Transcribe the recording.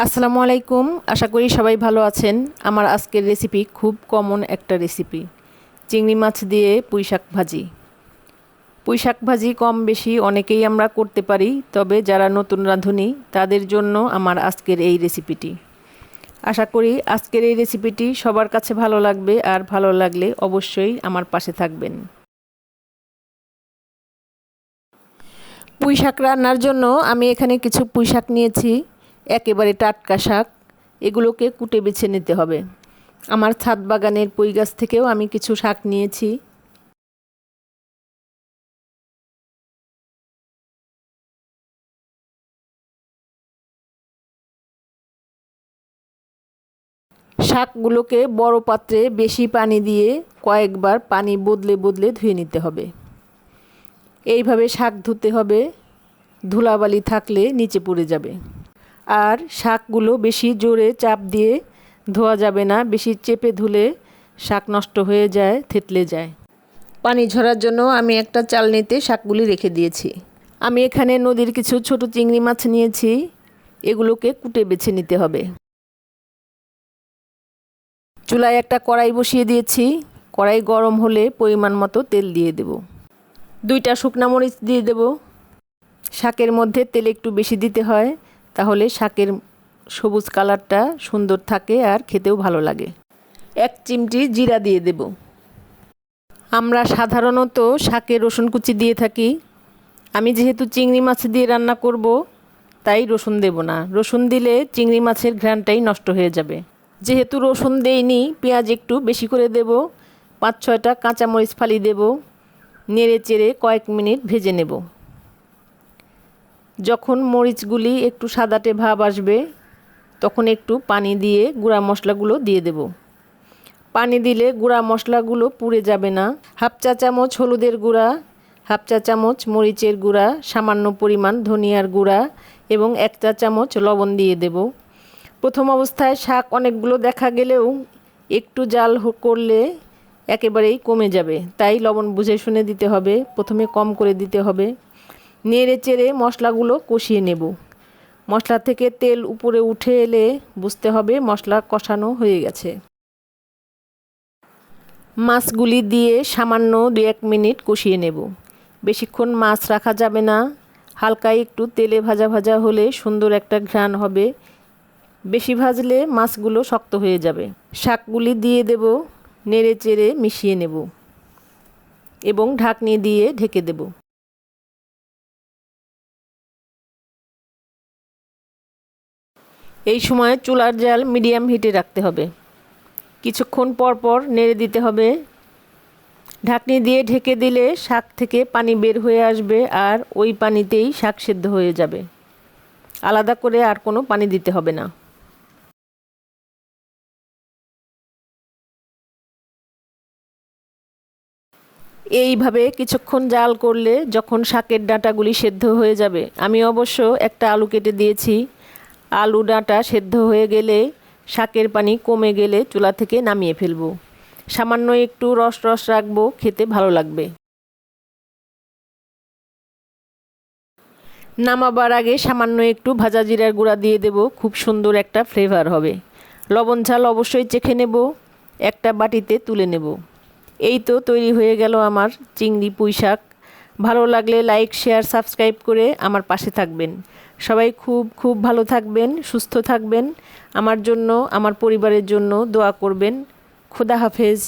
আসসালামু আলাইকুম। আশা করি সবাই ভালো আছেন। আমার আজকের রেসিপি খুব কমন একটা রেসিপি, চিংড়ি মাছ দিয়ে পুঁইশাক ভাজি। পুঁইশাক ভাজি কম বেশি অনেকেই আমরা করতে পারি, তবে যারা নতুন রাঁধুনি তাদের জন্য আমার আজকের এই রেসিপিটি। আশা করি আজকের এই রেসিপিটি সবার কাছে ভালো লাগবে, আর ভালো লাগলে অবশ্যই আমার পাশে থাকবেন। পুঁইশাক রান্নার জন্য আমি এখানে কিছু পুঁইশাক নিয়েছি, একেবারে টাটকা শাক। এগুলোকে কুটে বেছে নিতে হবে। আমার ছাদ বাগানের পুঁই গাছ থেকেও আমি কিছু শাক নিয়েছি। শাকগুলোকে বড় পাত্রে বেশি পানি দিয়ে কয়েকবার পানি বদলে বদলে ধুয়ে নিতে হবে। এইভাবে শাক ধুতে হবে, ধুলাবালি থাকলে নিচে পড়ে যাবে। আর শাকগুলো বেশি জোরে চাপ দিয়ে ধোয়া যাবে না, বেশি চেপে ধুলে শাক নষ্ট হয়ে যায়, থেতলে যায়। পানি ঝরার জন্য আমি একটা চালনিতে শাকগুলি রেখে দিয়েছি। আমি এখানে নদীর কিছু ছোট চিংড়ি মাছ নিয়েছি, এগুলোকে কুটে বেছে নিতে হবে। চুলায় একটা কড়াই বসিয়ে দিয়েছি। কড়াই গরম হলে পরিমাণ মতো তেল দিয়ে দেব। 2টা শুকনা মরিচ দিয়ে দেব। শাকের মধ্যে তেল একটু বেশি দিতে হয়, তাহলে শাকের সবুজ কালারটা সুন্দর থাকে আর খেতেও ভালো লাগে। 1 চিমটি জিরা দিয়ে দেব। আমরা সাধারণত শাকে রসুন কুচি দিয়ে থাকি। আমি যেহেতু চিংড়ি মাছ দিয়ে রান্না করব, তাই রসুন দেব না। রসুন দিলে চিংড়ি মাছের ঘ্রাণটাই নষ্ট হয়ে যাবে। যেহেতু রসুন দেইনি, পেঁয়াজ একটু বেশি করে দেব। 5-6টা কাঁচামরিচ ফালি দেব। নেড়ে চেড়ে কয়েক মিনিট ভেজে নেব। যখন মরিচগুলি একটু সাদাটে ভাব আসবে, তখন একটু পানি দিয়ে গুঁড়া মশলাগুলো দিয়ে দেব। পানি দিলে গুঁড়া মশলাগুলো পুড়ে যাবে না। 1/2 চা চামচ হলুদের গুঁড়া, 1/2 চা চামচ মরিচের গুঁড়া, সামান্য পরিমাণ ধনিয়ার গুঁড়া এবং 1 চা চামচ লবণ দিয়ে দেব। প্রথম অবস্থায় শাক অনেকগুলো দেখা গেলেও একটু জাল করলে একেবারেই কমে যাবে, তাই লবণ বুঝে শুনে দিতে হবে। প্রথমে কম করে দিতে হবে। নেড়ে চেড়ে মশলাগুলো কষিয়ে নেব। মশলা থেকে তেল উপরে উঠে এলে বুঝতে হবে মশলা কষানো হয়ে গেছে। মাছগুলি দিয়ে সামান্য 2-1 মিনিট কষিয়ে নেব। বেশিক্ষণ মাছ রাখা যাবে না। হালকা একটু তেলে ভাজা ভাজা হলে সুন্দর একটা ঘ্রাণ হবে। বেশি ভাজলে মাছগুলো শক্ত হয়ে যাবে। শাকগুলি দিয়ে দেব, নেড়ে চেড়ে মিশিয়ে নেব এবং ঢাকনি দিয়ে ঢেকে দেব। এই সময় চুলার জাল মিডিয়াম হিটে রাখতে হবে। কিছুক্ষণ পর পর নেড়ে দিতে হবে। ঢাকনি দিয়ে ঢেকে দিলে শাক থেকে পানি বের হয়ে আসবে, আর ওই পানিতেই শাক সেদ্ধ হয়ে যাবে। আলাদা করে আর কোনো পানি দিতে হবে না। এইভাবে কিছুক্ষণ জাল করলে যখন শাকের ডাঁটাগুলি সেদ্ধ হয়ে যাবে, আমি অবশ্য একটা আলু কেটে দিয়েছি। আলু ডাঁটা সেদ্ধ হয়ে গেলে, শাকের পানি কমে গেলে চুলা থেকে নামিয়ে ফেলবো। সামান্য একটু রস রস রাখবো, খেতে ভালো লাগবে। নামাবার আগে সামান্য একটু ভাজা জিরার গুঁড়া দিয়ে দেব, খুব সুন্দর একটা ফ্লেভার হবে। লবণ ঝাল অবশ্যই চেখে নেব। একটা বাটিতে তুলে নেব। এই তো তৈরি হয়ে গেল আমার চিংড়ি পুঁইশাক। ভালো লাগলে লাইক, শেয়ার, সাবস্ক্রাইব করে আমার পাশে থাকবেন। সবাই খুব খুব ভালো থাকবেন, সুস্থ থাকবেন। আমার জন্য, আমার পরিবারের জন্য দোয়া করবেন। খোদা হাফেজ।